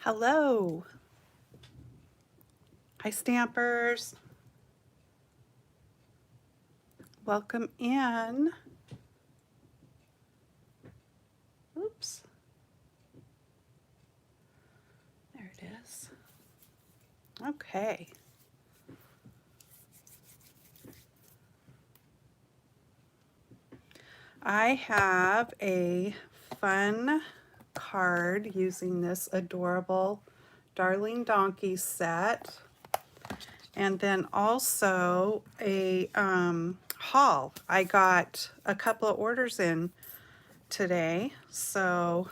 Hello. Hi, Stampers. Welcome in. Oops. There it is. Okay. I have a fun card using this adorable Darling Donkey set. And then also a haul. I got a couple of orders in today, so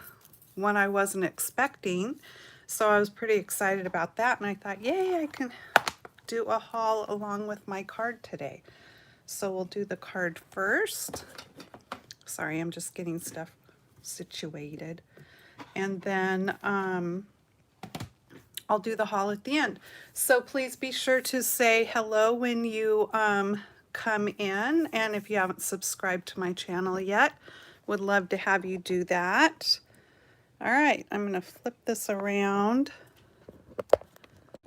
one I wasn't expecting, so I was pretty excited about that, and I thought, yay, I can do a haul along with my card today. So we'll do the card first. Sorry, I'm just getting stuff situated, and then I'll do the haul at the end. So please be sure to say hello when you come in, and if you haven't subscribed to my channel yet, would love to have you do that. All right, I'm going to flip this around,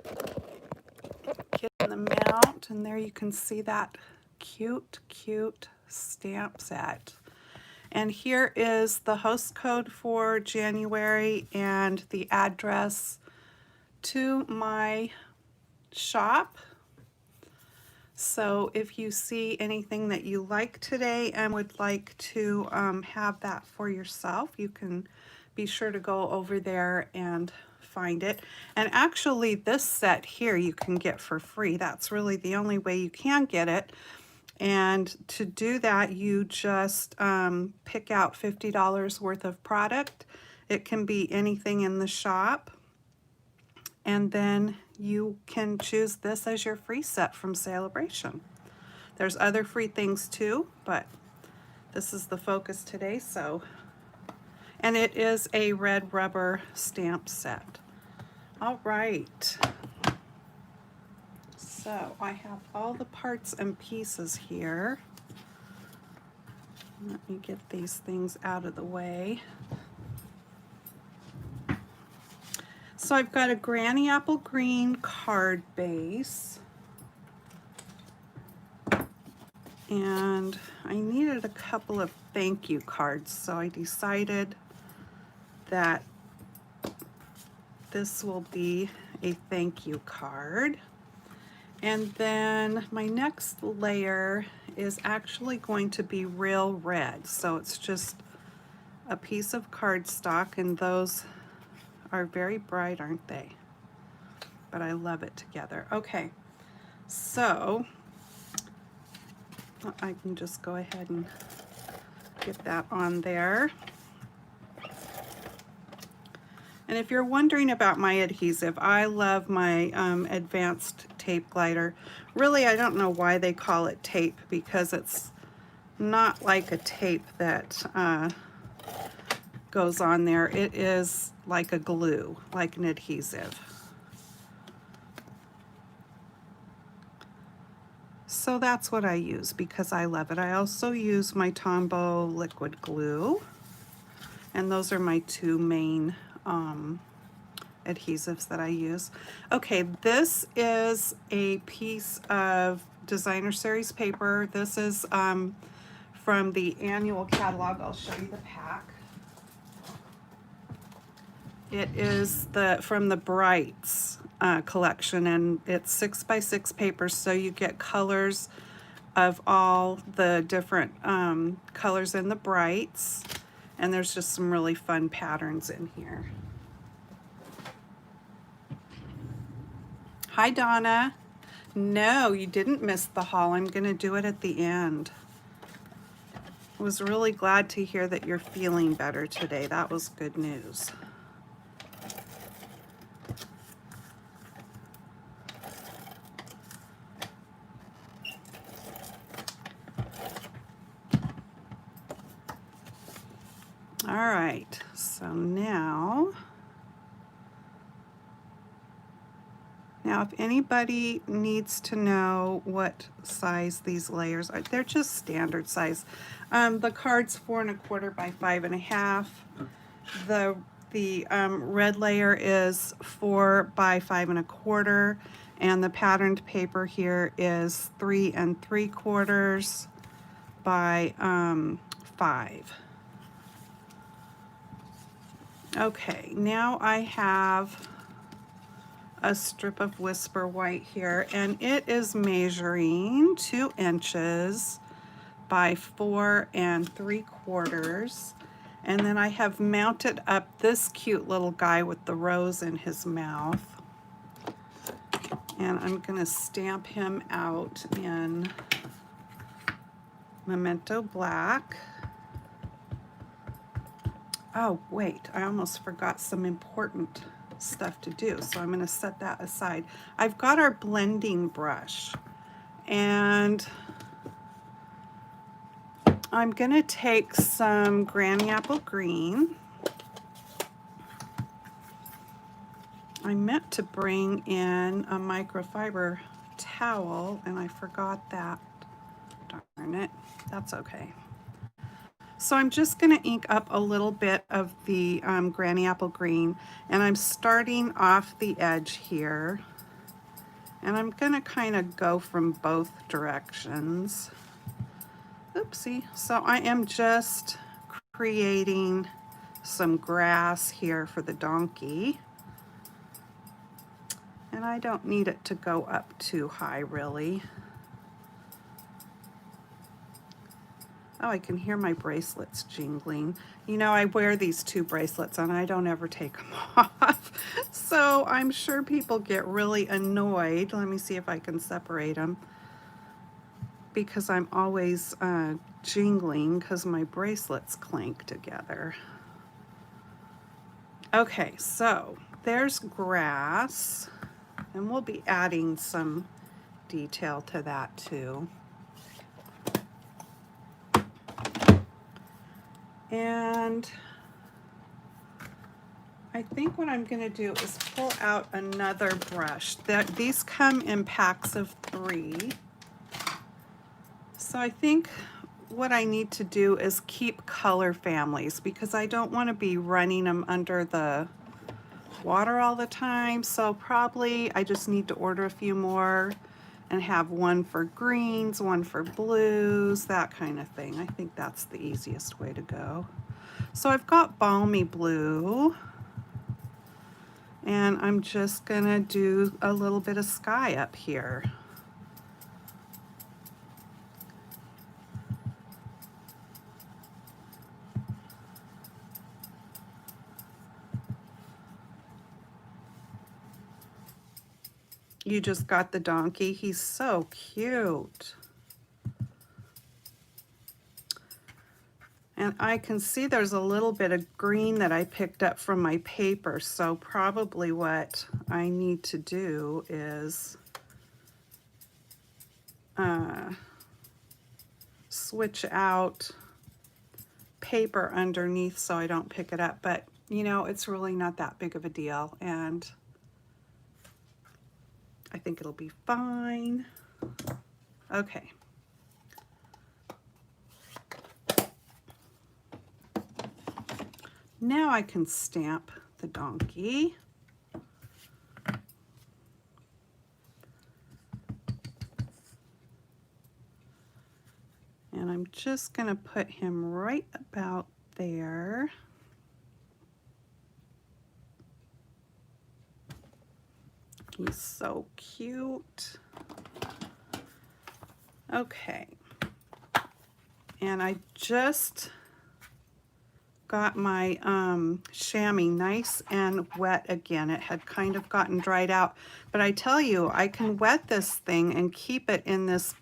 get in the mount, and there you can see that cute stamp set. And here is the host code for January and the address to my shop. So if you see anything that you like today and would like to have that for yourself, you can be sure to go over there and find it. And actually this set here you can get for free. That's really the only way you can get it. And to do that, you just pick out $50 worth of product. It can be anything in the shop. And then you can choose this as your free set from Celebration. There's other free things too, but this is the focus today. So, and it is a red rubber stamp set. All right. So I have all the parts and pieces here. Let me get these things out of the way. So I've got a Granny Apple Green card base. And I needed a couple of thank you cards, so I decided that this will be a thank you card. And then my next layer is actually going to be real red, so it's just a piece of cardstock, and those are very bright, aren't they? But I love it together. Okay, so I can just go ahead and get that on there. And if you're wondering about my adhesive, I love my advanced tape glider. Really, I don't know why they call it tape, because it's not like a tape that goes on there. It is like a glue, like an adhesive. So that's what I use because I love it. I also use my Tombow liquid glue, and those are my two main adhesives that I use. Okay, this is a piece of designer series paper. This is from the annual catalog. I'll show you the pack. It is from the Brights collection, and it's 6x6 paper, so you get colors of all the different colors in the Brights, and there's just some really fun patterns in here. Hi, Donna. No, you didn't miss the haul. I'm going to do it at the end. I was really glad to hear that you're feeling better today. That was good news. All right, so now if anybody needs to know what size these layers are, they're just standard size. The card's 4 1/4 by 5 1/2. the red layer is 4 by 5 1/4, and the patterned paper here is 3 3/4 by 5. Okay, now I have a strip of Whisper White here, and it is measuring 2 inches by 4 3/4. And then I have mounted up this cute little guy with the rose in his mouth. And I'm going to stamp him out in Memento Black. Oh, wait, I almost forgot some important stuff to do, so I'm going to set that aside. I've got our blending brush, and I'm going to take some Granny Apple Green. I meant to bring in a microfiber towel, and I forgot that. Darn it. That's okay. So I'm just going to ink up a little bit of the Granny Apple Green, and I'm starting off the edge here. And I'm going to kind of go from both directions. Oopsie. So I am just creating some grass here for the donkey. And I don't need it to go up too high, really. Oh, I can hear my bracelets jingling. You know, I wear these 2 bracelets and I don't ever take them off. So I'm sure people get really annoyed. Let me see if I can separate them. Because I'm always jingling because my bracelets clank together. Okay, so there's grass, and we'll be adding some detail to that too. And I think what I'm going to do is pull out another brush. These come in packs of 3. So I think what I need to do is keep color families because I don't want to be running them under the water all the time. So probably I just need to order a few more and have one for greens, one for blues, that kind of thing. I think that's the easiest way to go. So I've got Balmy Blue, and I'm just gonna do a little bit of sky up here. You just got the donkey. He's so cute. And I can see there's a little bit of green that I picked up from my paper, so probably what I need to do is switch out paper underneath so I don't pick it up. But, you know, it's really not that big of a deal, and I think it'll be fine. Okay. Now I can stamp the donkey. And I'm just going to put him right about there. He's so cute. Okay. And I just got my chamois nice and wet again. It had kind of gotten dried out. But I tell you, I can wet this thing and keep it in this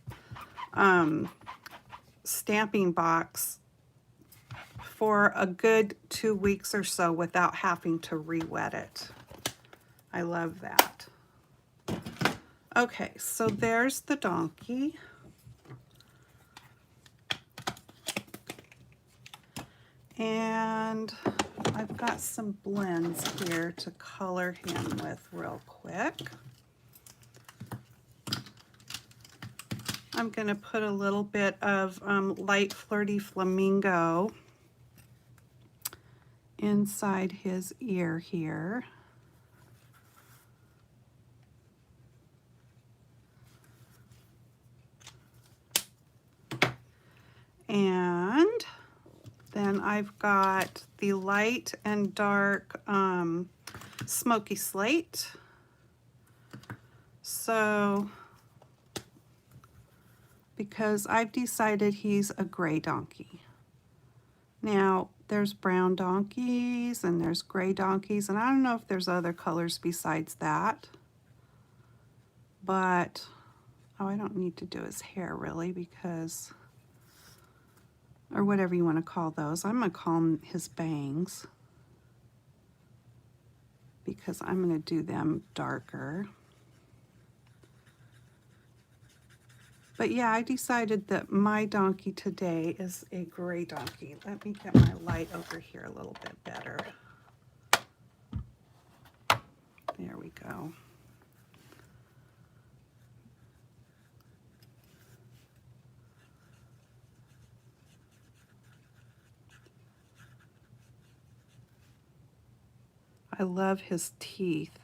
stamping box for a good 2 weeks or so without having to re-wet it. I love that. Okay, so there's the donkey. And I've got some blends here to color him with real quick. I'm going to put a little bit of light flirty flamingo inside his ear here. And then I've got the light and dark smoky slate. So, because I've decided he's a gray donkey. Now, there's brown donkeys and there's gray donkeys, and I don't know if there's other colors besides that. But, oh, I don't need to do his hair really because, or whatever you want to call those. I'm going to call them his bangs because I'm going to do them darker. But yeah, I decided that my donkey today is a gray donkey. Let me get my light over here a little bit better. There we go. I love his teeth.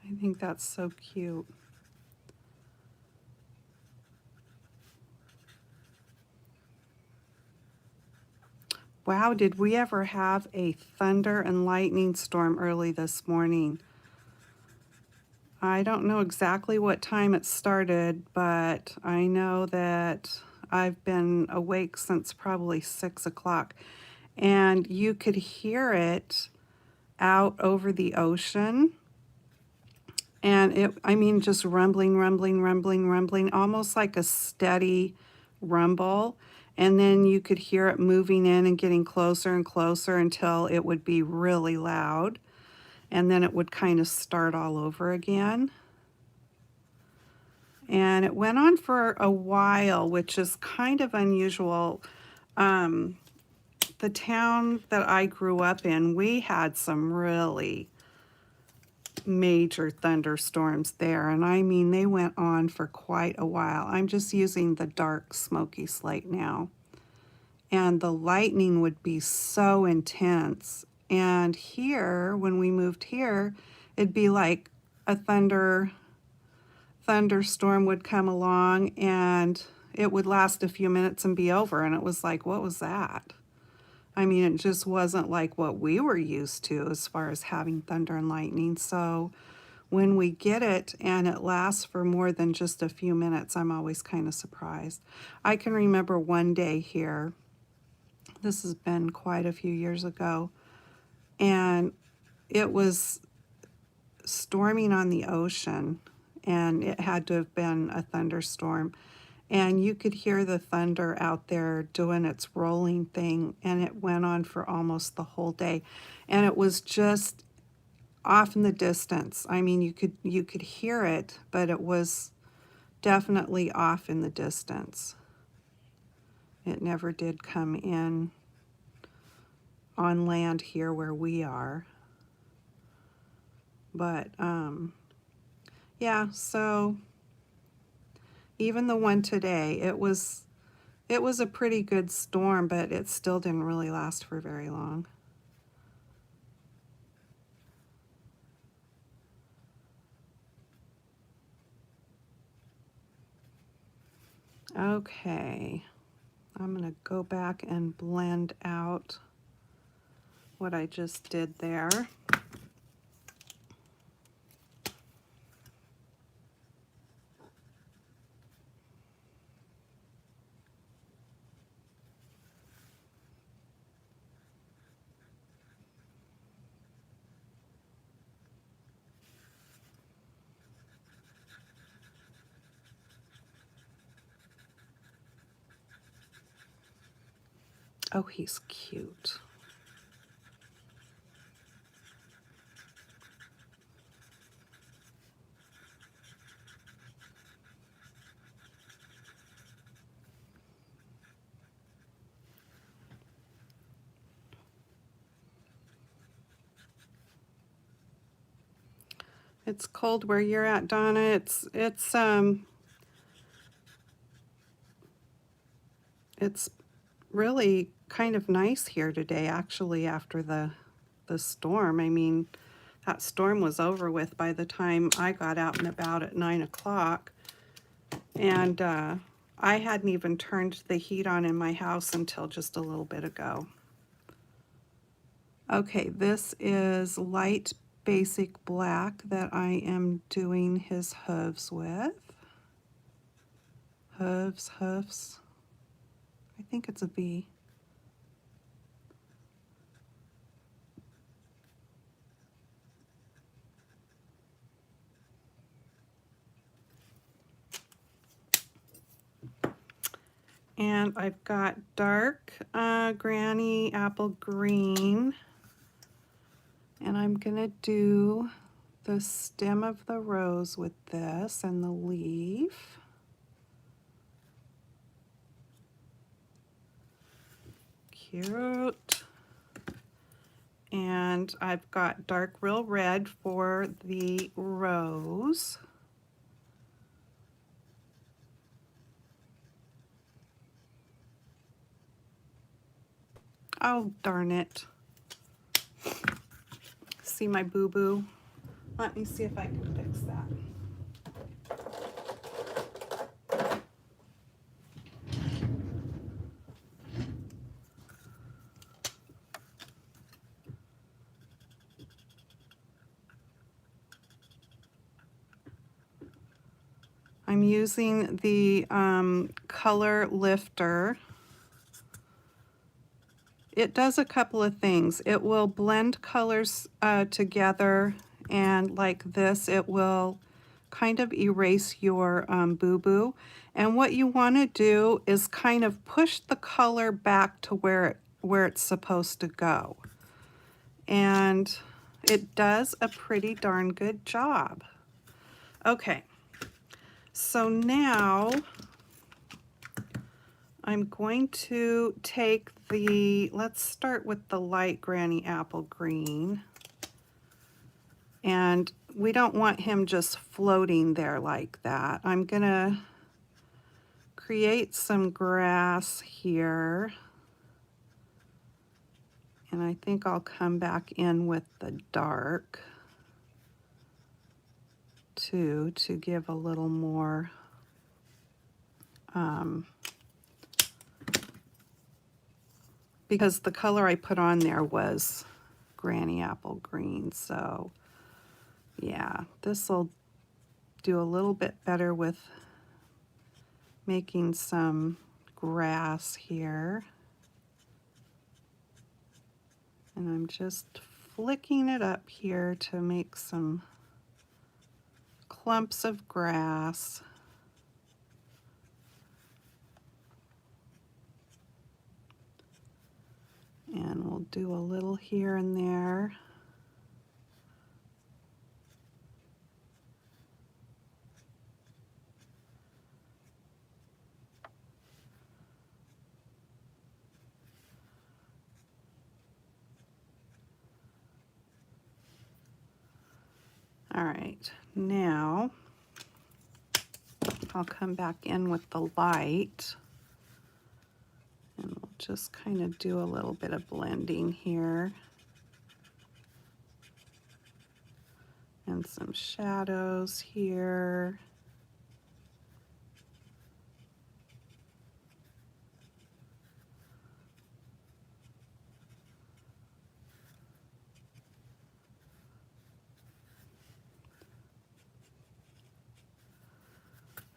I think that's so cute. Wow, did we ever have a thunder and lightning storm early this morning? I don't know exactly what time it started, but I know that I've been awake since probably 6 o'clock. And you could hear it out over the ocean. And it, I mean, just rumbling, rumbling, rumbling, rumbling, almost like a steady rumble. And then you could hear it moving in and getting closer and closer until it would be really loud. And then it would kind of start all over again. And it went on for a while, which is kind of unusual. The town that I grew up in, we had some really major thunderstorms there, and I mean they went on for quite a while. I'm just using the dark smoky slate now, and the lightning would be so intense. And here, when we moved here, it'd be like a thunderstorm would come along and it would last a few minutes and be over, and it was like, what was that? I mean, it just wasn't like what we were used to as far as having thunder and lightning. So when we get it and it lasts for more than just a few minutes, I'm always kind of surprised. I can remember one day here, this has been quite a few years ago, and it was storming on the ocean, and it had to have been a thunderstorm. And you could hear the thunder out there doing its rolling thing, and it went on for almost the whole day. And it was just off in the distance. I mean, you could hear it, but it was definitely off in the distance. It never did come in on land here where we are. But yeah, so even the one today, it was a pretty good storm, but it still didn't really last for very long. Okay, I'm going to go back and blend out what I just did there. Oh, he's cute. It's cold where you're at, Donna. It's really kind of nice here today, actually, after the storm. I mean, that storm was over with by the time I got out and about at 9 o'clock. And I hadn't even turned the heat on in my house until just a little bit ago. Okay, this is light basic black that I am doing his hooves with. Hooves, hoofs. I think it's a V. And I've got dark granny apple green. And I'm gonna do the stem of the rose with this and the leaf. Cute. And I've got dark real red for the rose. Oh, darn it. See my boo-boo? Let me see if I can fix that. I'm using the color lifter. It does a couple of things. It will blend colors together, and like this, it will kind of erase your boo-boo. And what you want to do is kind of push the color back to where it's supposed to go. And it does a pretty darn good job. Okay, so now I'm going to take let's start with the light granny apple green. And we don't want him just floating there like that. I'm gonna create some grass here. And I think I'll come back in with the dark too, to give a little more because the color I put on there was granny apple green. So yeah, this will do a little bit better with making some grass here. And I'm just flicking it up here to make some clumps of grass. And we'll do a little here and there. All right, now I'll come back in with the light. And we'll just kind of do a little bit of blending here. And some shadows here.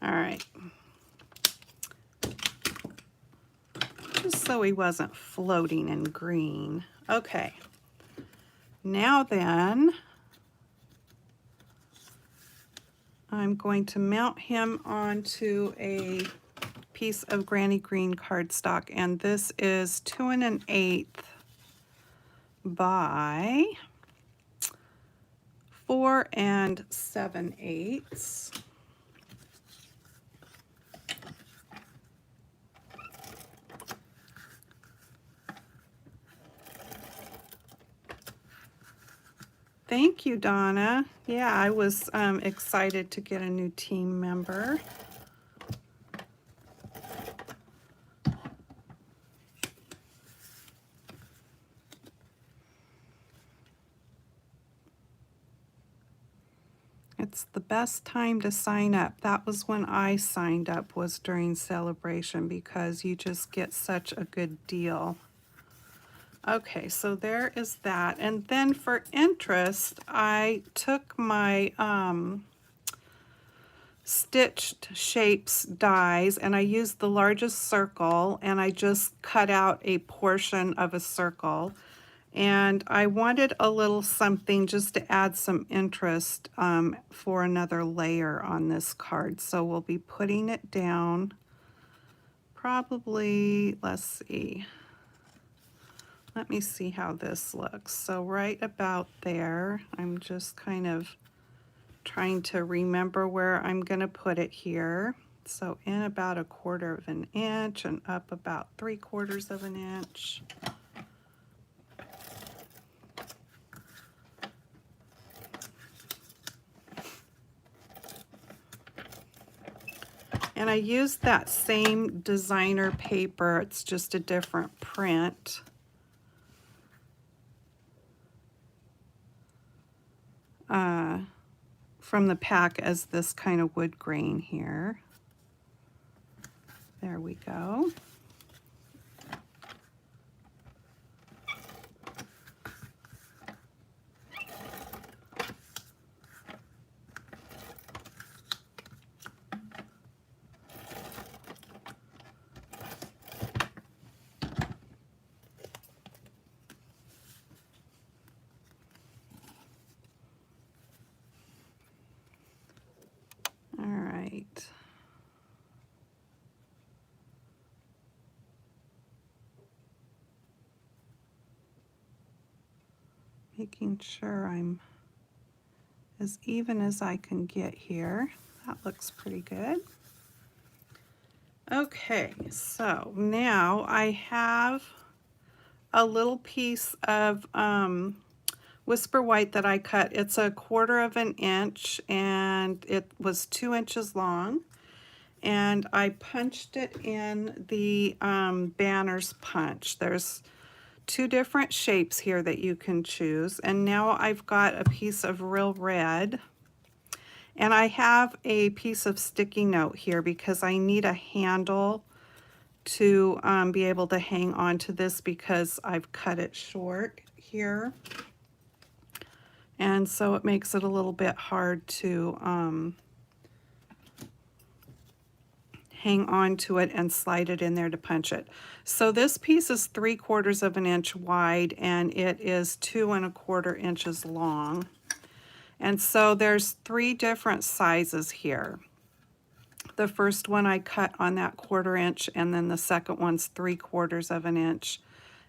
All right. Just so he wasn't floating in green. Okay. Now then, I'm going to mount him onto a piece of granny green cardstock, and this is 2 1/8 by 4 7/8. Thank you, Donna. Yeah, I was excited to get a new team member. It's the best time to sign up. That was when I signed up, was during celebration, because you just get such a good deal. Okay, so there is that. And then for interest, I took my stitched shapes dies and I used the largest circle and I just cut out a portion of a circle. And I wanted a little something just to add some interest for another layer on this card. So we'll be putting it down probably, let's see. Let me see how this looks. So right about there, I'm just kind of trying to remember where I'm going to put it here. So in about 1/4 of an inch and up about 3/4 of an inch. And I used that same designer paper. It's just a different print. From the pack as this kind of wood grain here. There we go. All right. Making sure I'm as even as I can get here. That looks pretty good. Okay, so now I have a little piece of Whisper White that I cut. It's 1/4 of an inch and it was 2 inches long. And I punched it in the banners punch. There's 2 different shapes here that you can choose. And now I've got a piece of real red. And I have a piece of sticky note here because I need a handle to be able to hang on to this because I've cut it short here. And so it makes it a little bit hard to hang on to it and slide it in there to punch it. So this piece is 3/4 of an inch wide and it is 2 1/4 inches long. And so there's 3 different sizes here. The first one I cut on that 1/4 inch, and then the second one's 3/4 of an inch,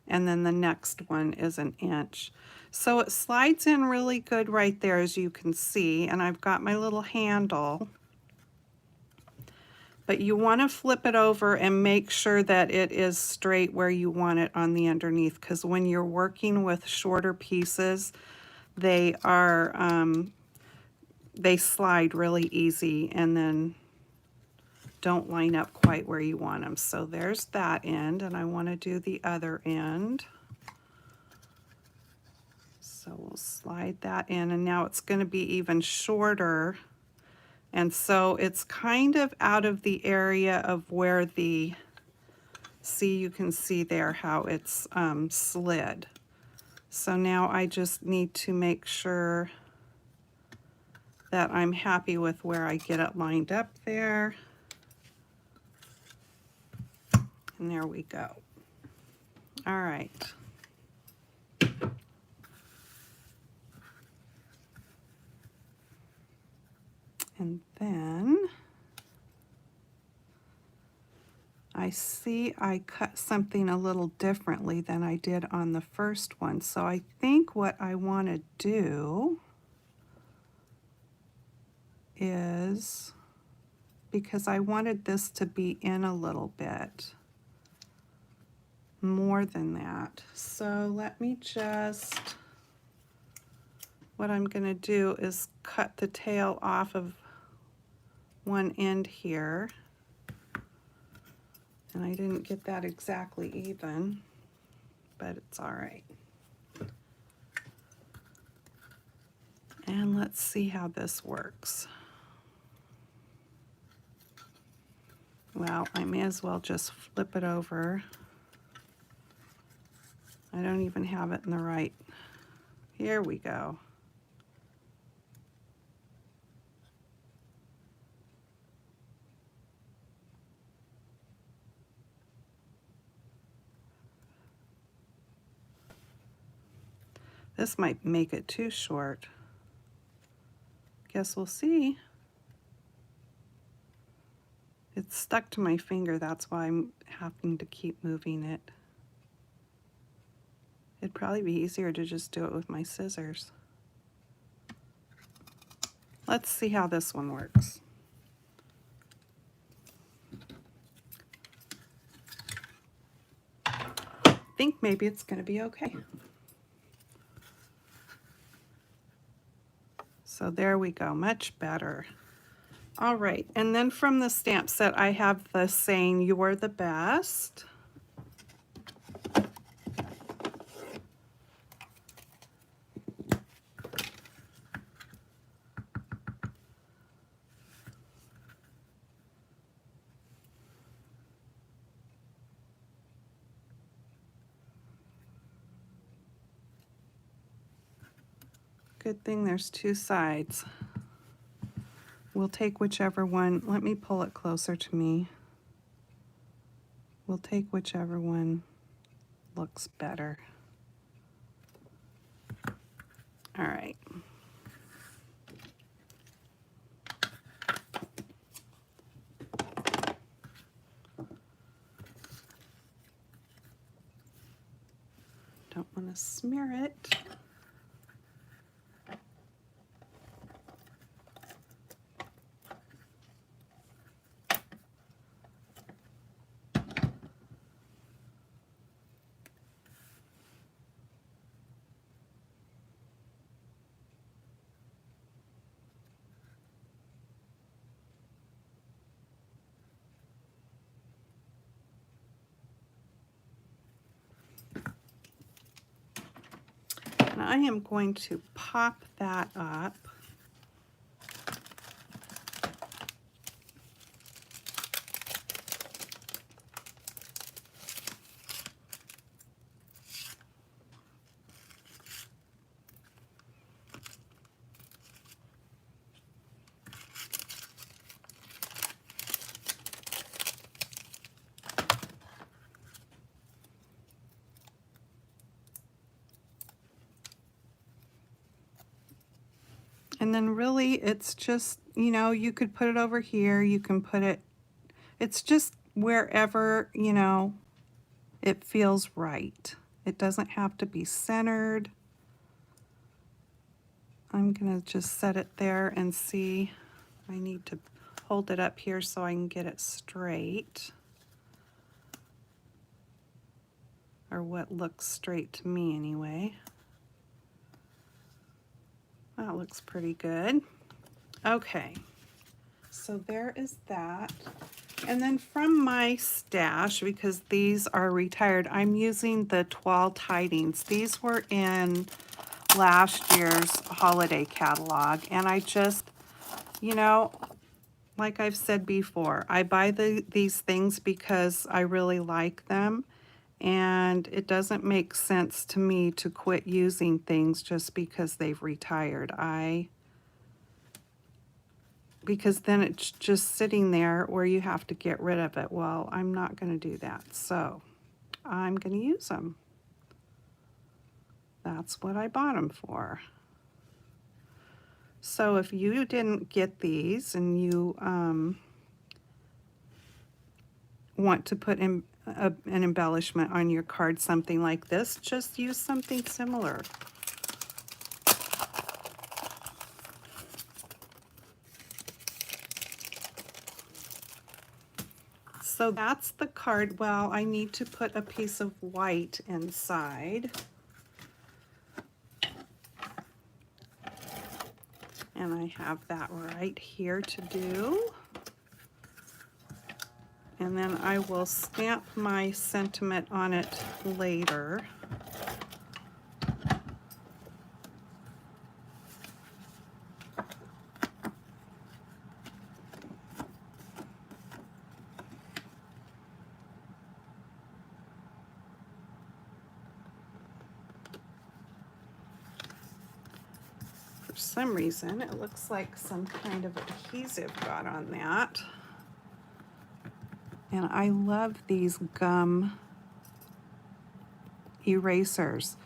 and then the next one is an inch. So it slides in really good right there, as you can see, and I've got my little handle. But you want to flip it over and make sure that it is straight where you want it on the underneath, because when you're working with shorter pieces, they slide really easy and then don't line up quite where you want them. So there's that end, and I want to do the other end. So we'll slide that in, and now it's going to be even shorter. And so it's kind of out of the area of where the, see, you can see there how it's slid. So now I just need to make sure that I'm happy with where I get it lined up there. And there we go. All right. And then I see I cut something a little differently than I did on the first one. So I think what I want to do is, because I wanted this to be in a little bit more than that. So let me just, what I'm going to do is cut the tail off of one end here. And I didn't get that exactly even, but it's all right. And let's see how this works. Well, I may as well just flip it over. I don't even have it in the right. Here we go. This might make it too short. Guess we'll see. It's stuck to my finger, that's why I'm having to keep moving it. It'd probably be easier to just do it with my scissors. Let's see how this one works. I think maybe it's going to be okay. So there we go, much better. All right, and then from the stamp set, I have the saying, "You're the best." Good thing there's two sides. We'll take whichever one. Let me pull it closer to me. We'll take whichever one looks better. All right. Don't want to smear it. And I am going to pop that up. And then really it's just, you know, you could put it over here, you can put it, it's just wherever, you know, it feels right. It doesn't have to be centered. I'm gonna just set it there and see. I need to hold it up here so I can get it straight. Or what looks straight to me anyway. That looks pretty good. Okay, so there is that. And then from my stash, because these are retired, I'm using the Toile Tidings. These were in last year's holiday catalog, and I just, you know, like I've said before, I buy these things because I really like them, and it doesn't make sense to me to quit using things just because they've retired. Because then it's just sitting there where you have to get rid of it. Well, I'm not going to do that, so I'm going to use them. That's what I bought them for. So if you didn't get these and you want to put in an embellishment on your card, something like this, just use something similar. So that's the card. Well, I need to put a piece of white inside. And I have that right here to do. And then I will stamp my sentiment on it later. For some reason, it looks like some kind of adhesive got on that. And I love these gum erasers.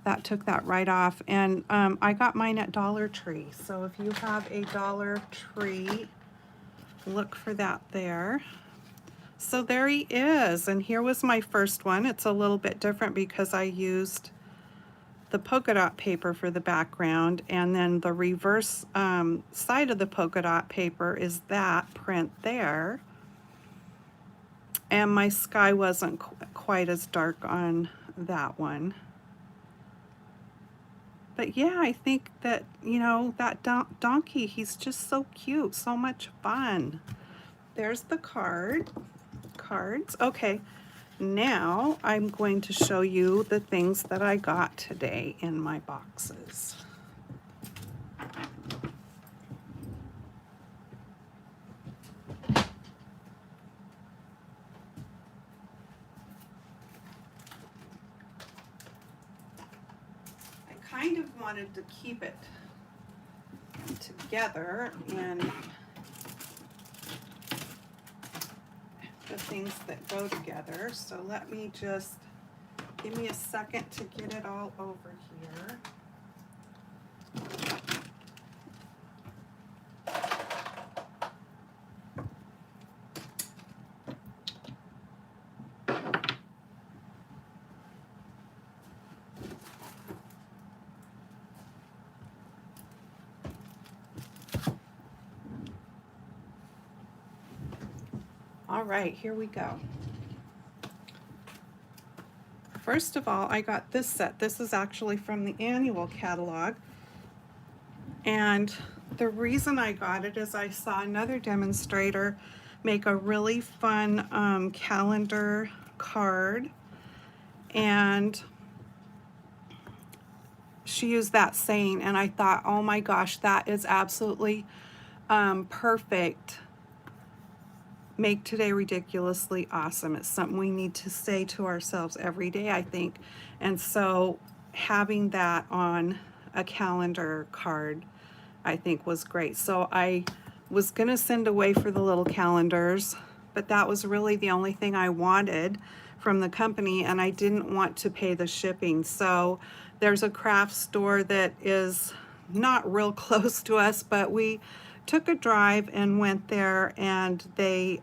That took that right off. And I got mine at Dollar Tree. So if you have a Dollar Tree, look for that there. So there he is. And here was my first one. It's a little bit different because I used the polka dot paper for the background, and then the reverse side of the polka dot paper is that print there. And my sky wasn't quite as dark on that one. But yeah, I think that, you know, that donkey, he's just so cute, so much fun. There's the cards. Okay, now I'm going to show you the things that I got today in my boxes. I kind of wanted to keep it together and the things that go together. So let me just, give me a second to get it all over here. All right, here we go. First of all, I got this set. This is actually from the annual catalog. And the reason I got it is I saw another demonstrator make a really fun calendar card. And she used that saying, and I thought, oh my gosh, that is absolutely perfect. Make today ridiculously awesome. It's something we need to say to ourselves every day, I think. And so having that on a calendar card, I think was great. So I was gonna send away for the little calendars, but that was really the only thing I wanted from the company, and I didn't want to pay the shipping. So there's a craft store that is not real close to us, but we took a drive and went there, and they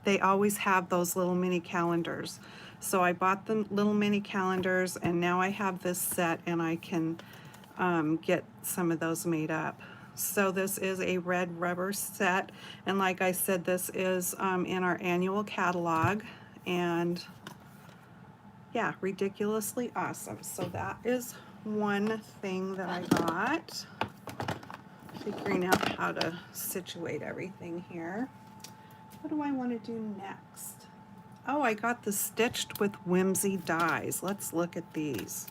they always have those little mini calendars. So I bought the little mini calendars, and now I have this set, and I can get some of those made up. So this is a red rubber set, and like I said, this is in our annual catalog, and yeah, ridiculously awesome. So that is one thing that I got. Figuring out how to situate everything here. What do I want to do next? Oh, I got the Stitched with Whimsy dies. Let's look at these.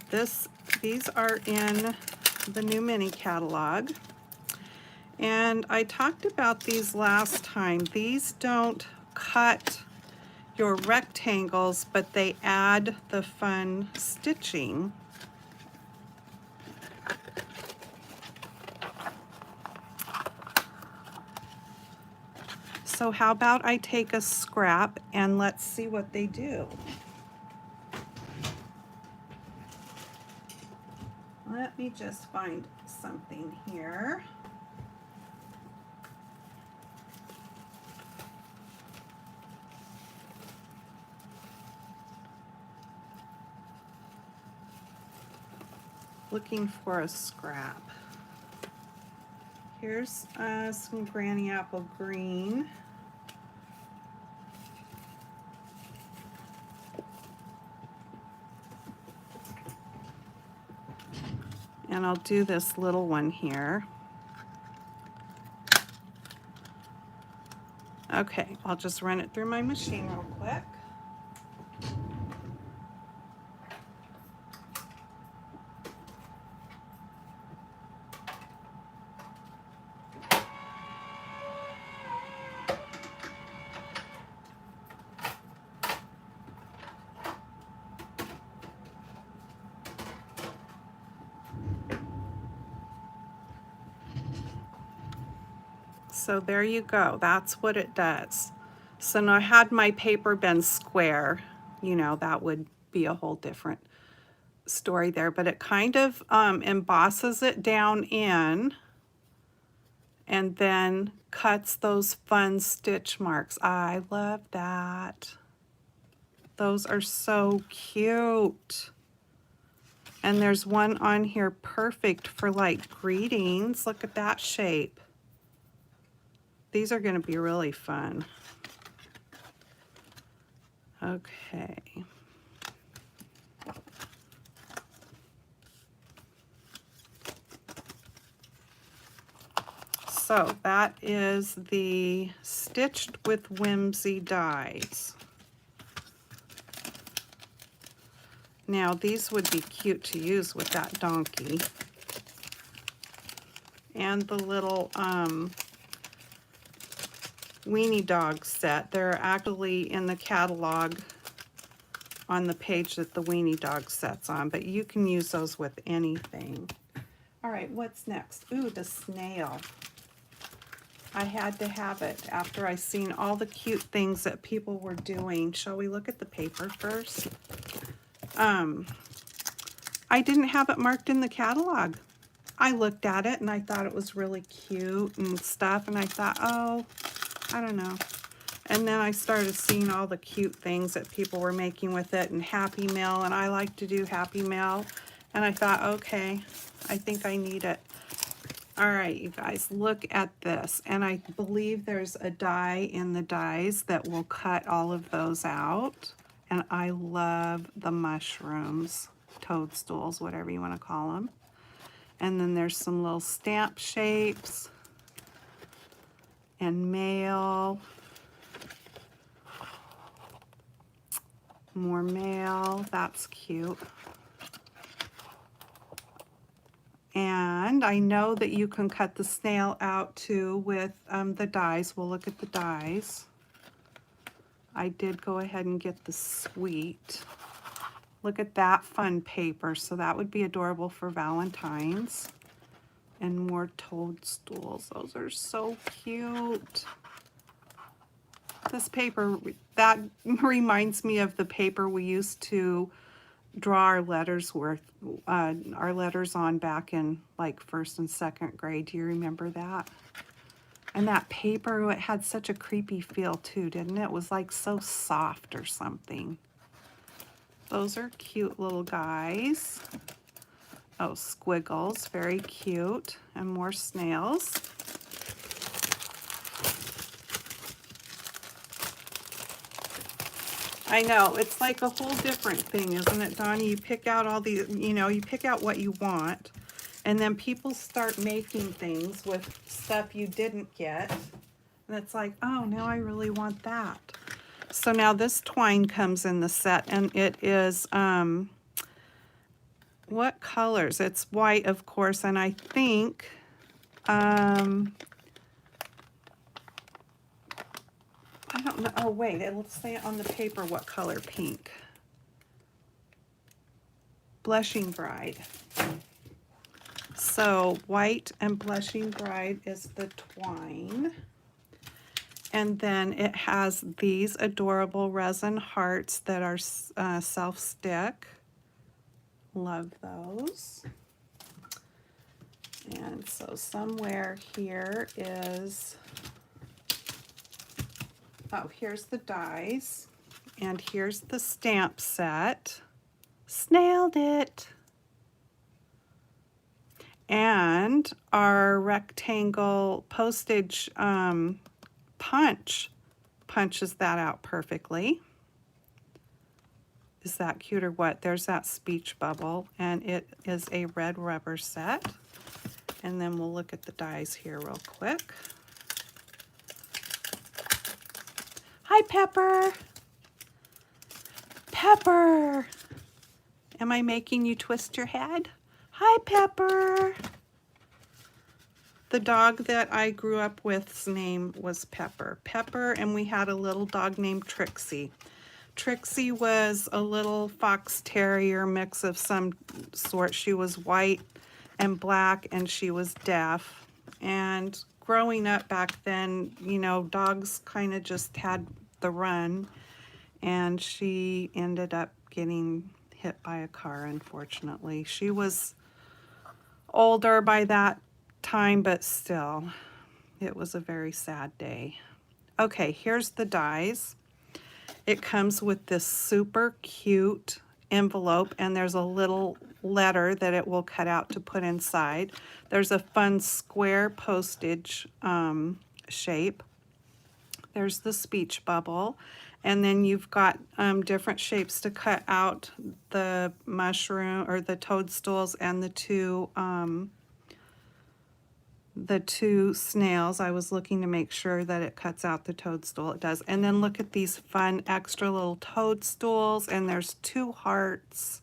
These are in the new mini catalog. And I talked about these last time. These don't cut your rectangles, but they add the fun stitching. So how about I take a scrap and let's see what they do. Let me just find something here. Looking for a scrap. Here's some Granny Apple Green. And I'll do this little one here. Okay, I'll just run it through my machine real quick. So there you go. That's what it does. So now had my paper been square, you know, that would be a whole different story there. But it kind of embosses it down in and then cuts those fun stitch marks. I love that. Those are so cute. And there's one on here perfect for like greetings. Look at that shape. These are going to be really fun. Okay. So that is the Stitched with Whimsy dies. Now these would be cute to use with that donkey. And the little weenie dog set. They're actually in the catalog on the page that the weenie dog set's on, but you can use those with anything. All right, what's next? Ooh, the snail. I had to have it after I seen all the cute things that people were doing. Shall we look at the paper first? I didn't have it marked in the catalog. I looked at it and I thought it was really cute and stuff, and I thought, oh, I don't know. And then I started seeing all the cute things that people were making with it and Happy Mail, and I like to do Happy Mail. And I thought, okay, I think I need it. All right, you guys, look at this. And I believe there's a die in the dies that will cut all of those out. And I love the mushrooms, toadstools, whatever you want to call them. And then there's some little stamp shapes and mail. More mail, that's cute. And I know that you can cut the snail out too with the dies. We'll look at the dies. I did go ahead and get the sweet. Look at that fun paper. So that would be adorable for Valentine's. And more toadstools. Those are so cute. This paper, that reminds me of the paper we used to draw our letters on back in like 1st and 2nd grade. Do you remember that? And that paper, it had such a creepy feel too, didn't it? It was like so soft or something. Those are cute little guys. Oh, squiggles, very cute. And more snails. I know, it's like a whole different thing, isn't it, Donnie? You pick out all the, you know, you pick out what you want, and then people start making things with stuff you didn't get, and it's like, oh, now I really want that. So now this twine comes in the set, and it is, what colors? It's white, of course, and I think, I don't know. Oh, wait. It'll say on the paper what color pink. Blushing Bride. So white and Blushing Bride is the twine. And then it has these adorable resin hearts that are self-stick. Love those. And so somewhere here is... Oh, here's the dies, and here's the stamp set. Snailed it. And our rectangle postage punch punches that out perfectly. Is that cute or what? There's that speech bubble, and it is a red rubber set. And then we'll look at the dies here real quick. Hi, Pepper. Pepper. Am I making you twist your head? Hi, Pepper. The dog that I grew up with's name was Pepper. Pepper, and we had a little dog named Trixie. Trixie was a little fox terrier mix of some sort. She was white and black, and she was deaf. And growing up back then, you know, dogs kind of just had the run, and she ended up getting hit by a car, unfortunately. She was older by that time, but still, it was a very sad day. Okay, here's the dies. It comes with this super cute envelope, and there's a little letter that it will cut out to put inside. There's a fun square postage shape. There's the speech bubble, and then you've got different shapes to cut out the mushroom or the toadstools and the two snails. I was looking to make sure that it cuts out the toadstool. It does. And then look at these fun extra little toadstools, and there's 2 hearts.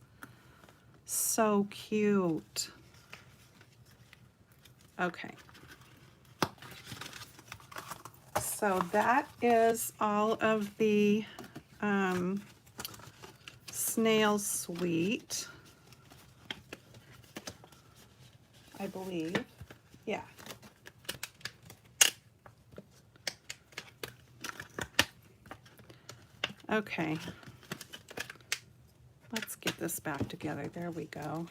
So cute. Okay. So that is all of the snail suite, I believe. Yeah. Okay, let's get this back together. There we go.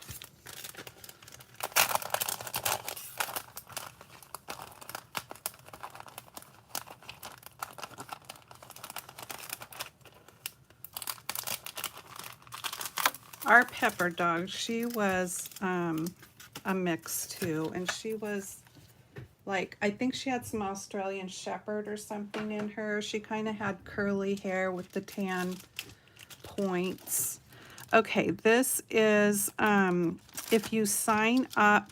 Our Pepper dog, she was a mix too, and she was like, I think she had some Australian Shepherd or something in her. She kind of had curly hair with the tan points. Okay, this is if you sign up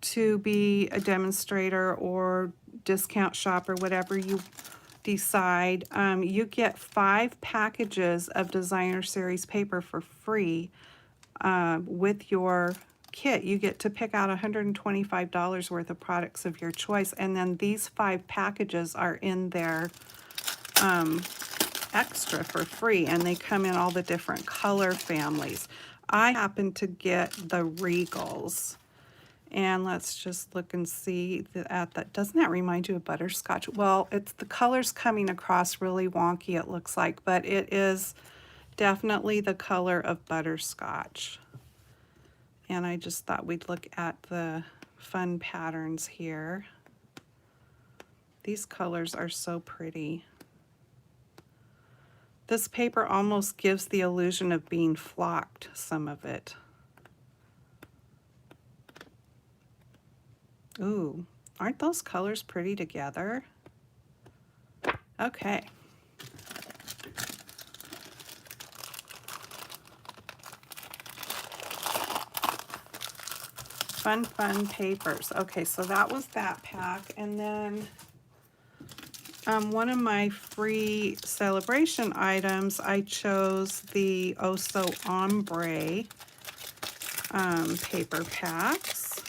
to be a demonstrator or discount shop or whatever you decide, you get 5 packages of designer series paper for free with your kit. You get to pick out $125 worth of products of your choice, and then these 5 packages are in their extra for free, and they come in all the different color families. I happen to get the Regals, and let's just look and see at that. Doesn't that remind you of butterscotch? Well, it's the colors coming across really wonky, it looks like, but it is definitely the color of butterscotch. And I just thought we'd look at the fun patterns here. These colors are so pretty. This paper almost gives the illusion of being flocked, some of it. Ooh, aren't those colors pretty together? Okay. Fun papers. Okay, so that was that pack. And then one of my free celebration items, I chose the Oh So Ombre paper packs.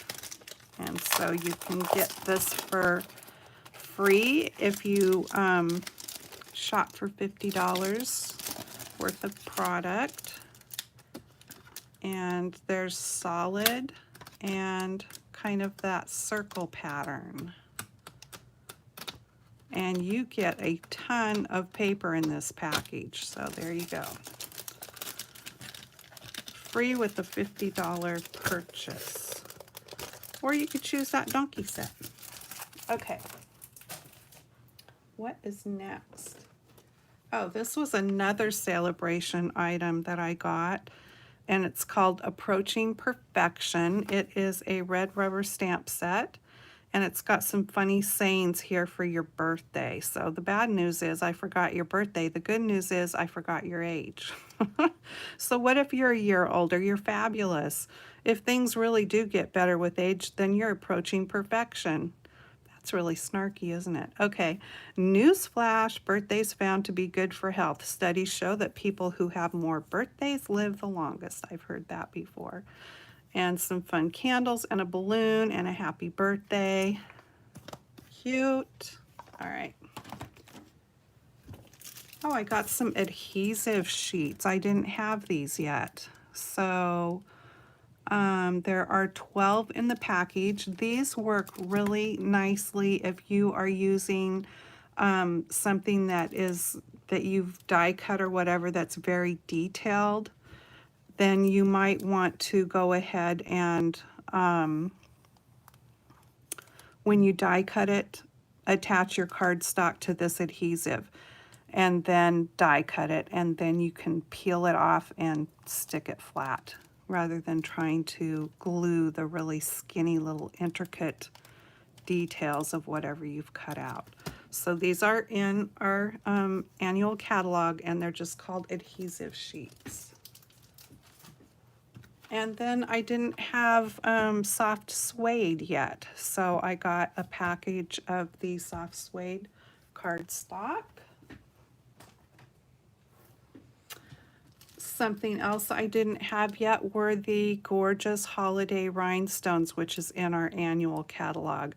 And so you can get this for free if you shop for $50 worth of product. And there's solid and kind of that circle pattern. And you get a ton of paper in this package, so there you go. Free with a $50 purchase. Or you could choose that donkey set. Okay. What is next? Oh, this was another celebration item that I got, and it's called Approaching Perfection. It is a red rubber stamp set, and it's got some funny sayings here for your birthday. So the bad news is I forgot your birthday. The good news is I forgot your age. So what if you're a year older? You're fabulous. If things really do get better with age, then you're approaching perfection. That's really snarky, isn't it? Okay, newsflash, birthdays found to be good for health. Studies show that people who have more birthdays live the longest. I've heard that before. And some fun candles and a balloon and a happy birthday. Cute. All right. Oh, I got some adhesive sheets. I didn't have these yet. So There are 12 in the package. These work really nicely if you are using something that you've die cut or whatever that's very detailed. Then you might want to go ahead and when you die cut it, attach your cardstock to this adhesive and then die cut it, and then you can peel it off and stick it flat rather than trying to glue the really skinny little intricate details of whatever you've cut out. So these are in our annual catalog, and they're just called adhesive sheets. And then I didn't have soft suede yet, so I got a package of the soft suede cardstock. Something else I didn't have yet were the gorgeous holiday rhinestones, which is in our annual catalog.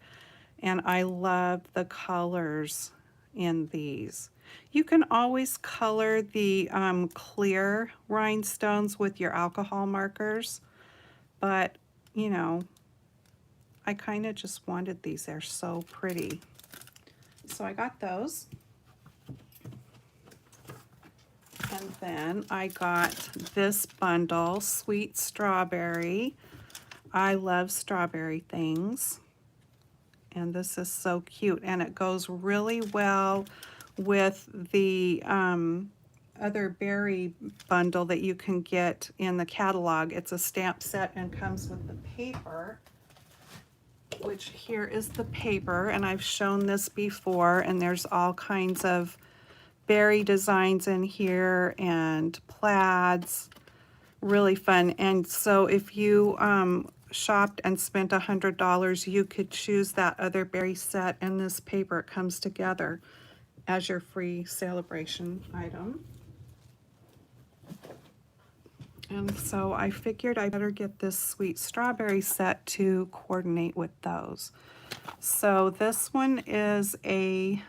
And I love the colors in these. You can always color the clear rhinestones with your alcohol markers, but you know, I kind of just wanted these. They're so pretty. So I got those. And then I got this bundle, Sweet Strawberry. I love strawberry things. And this is so cute. And it goes really well with the other berry bundle that you can get in the catalog. It's a stamp set and comes with the paper, which here is the paper. And I've shown this before, and there's all kinds of berry designs in here and plaids, really fun. And so if you shopped and spent $100, you could choose that other berry set and this paper. It comes together as your free celebration item. And so I figured I better get this sweet strawberry set to coordinate with those. So this one is a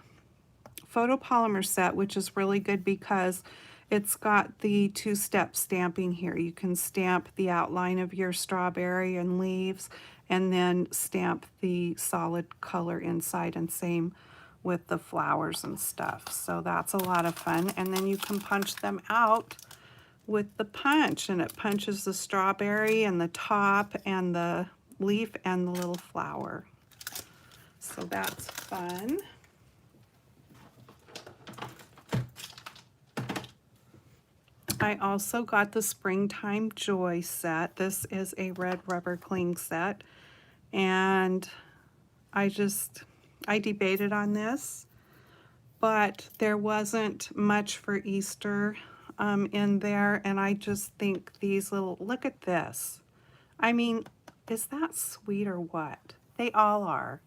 photopolymer set, which is really good because it's got the two-step stamping here. You can stamp the outline of your strawberry and leaves and then stamp the solid color inside, and same with the flowers and stuff. So that's a lot of fun. And then you can punch them out with the punch, and it punches the strawberry and the top and the leaf and the little flower. So that's fun. I also got the Springtime Joy set. This is a red rubber cling set, and I debated on this, but there wasn't much for Easter in there, and I just think these little, look at this. I mean, is that sweet or what? They all are.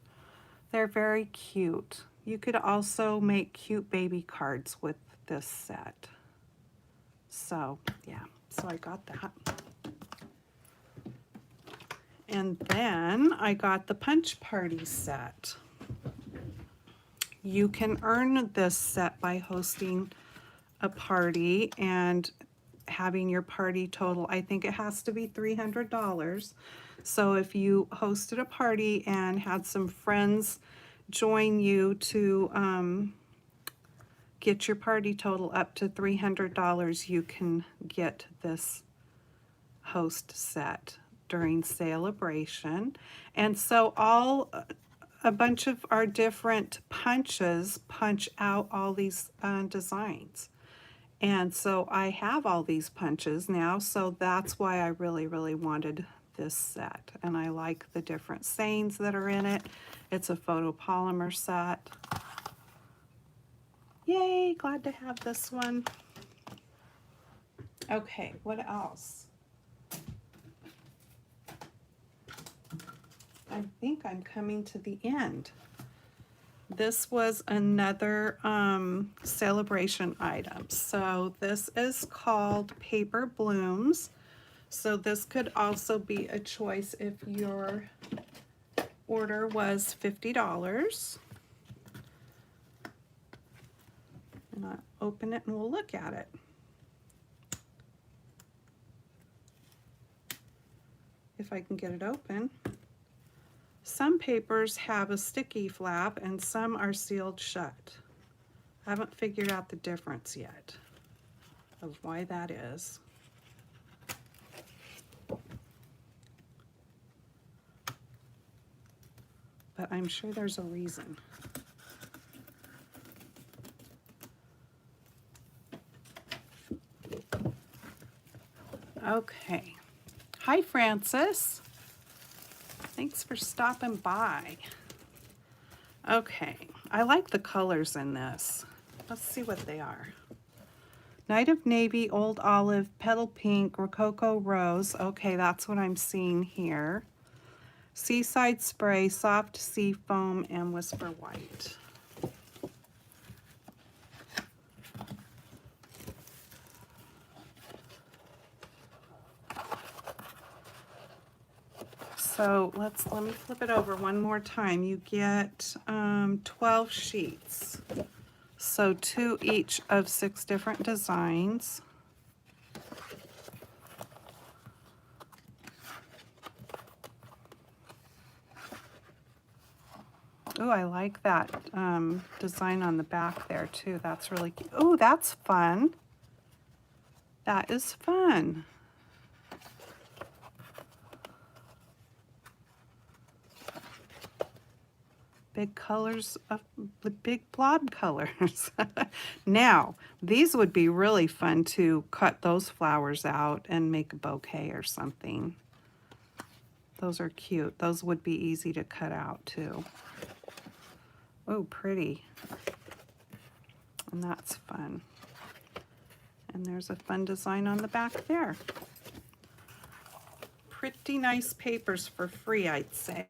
They're very cute. You could also make cute baby cards with this set. So yeah, so I got that. And then I got the Punch Party set. You can earn this set by hosting a party and having your party total. I think it has to be $300. So if you hosted a party and had some friends join you to get your party total up to $300, you can get this host set during celebration. And so a bunch of our different punches punch out all these designs. And so I have all these punches now, so that's why I really, really wanted this set. And I like the different sayings that are in it. It's a photopolymer set. Yay, glad to have this one. Okay, what else? I think I'm coming to the end. This was another celebration item. So this is called Paper Blooms. So this could also be a choice if your order was $50. And I'll open it and we'll look at it. if I can get it open. Some papers have a sticky flap and some are sealed shut. I haven't figured out the difference yet of why that is. But I'm sure there's a reason. Okay. Hi, Francis. Thanks for stopping by. Okay, I like the colors in this. Let's see what they are. Night of Navy, Old Olive, Petal Pink, Rococo Rose. Okay, that's what I'm seeing here. Seaside Spray, Soft Sea Foam, and Whisper White. So let me flip it over one more time. You get 12 sheets. So 2 each of 6 different designs. Oh, I like that design on the back there too. That's really cute. Oh, that's fun. That is fun. Big colors, of the big blob colors. Now, these would be really fun to cut those flowers out and make a bouquet or something. Those are cute. Those would be easy to cut out too. Oh, pretty. And that's fun. And there's a fun design on the back there. Pretty nice papers for free, I'd say.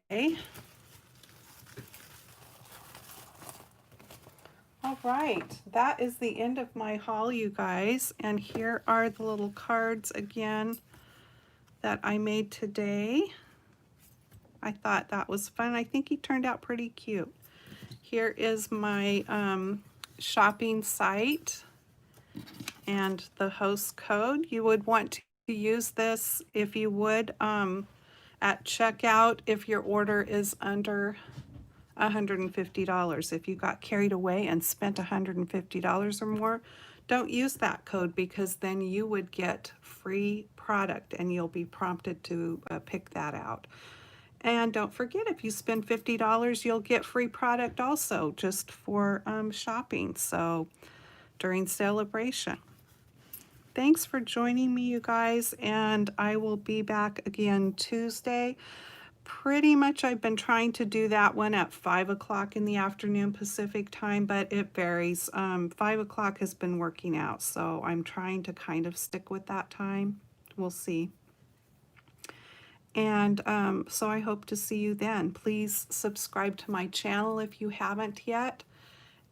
All right, that is the end of my haul, you guys. And here are the little cards again that I made today. I thought that was fun. I think he turned out pretty cute. Here is my shopping site and the host code. You would want to use this if you would at checkout if your order is under $150. If you got carried away and spent $150 or more, don't use that code, because then you would get free product and you'll be prompted to pick that out. And don't forget, if you spend $50, you'll get free product also, just for shopping, so during celebration. Thanks for joining me, you guys, and I will be back again Tuesday. Pretty much I've been trying to do that one at 5 o'clock in the afternoon Pacific time, but it varies. 5 o'clock has been working out, so I'm trying to kind of stick with that time. We'll see. And so I hope to see you then. Please subscribe to my channel if you haven't yet.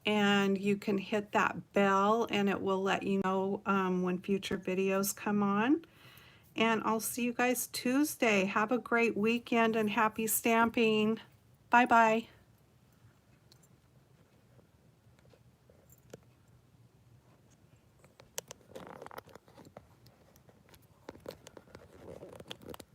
And you can hit that bell and it will let you know when future videos come on. And I'll see you guys Tuesday. Have a great weekend and happy stamping. Bye-bye.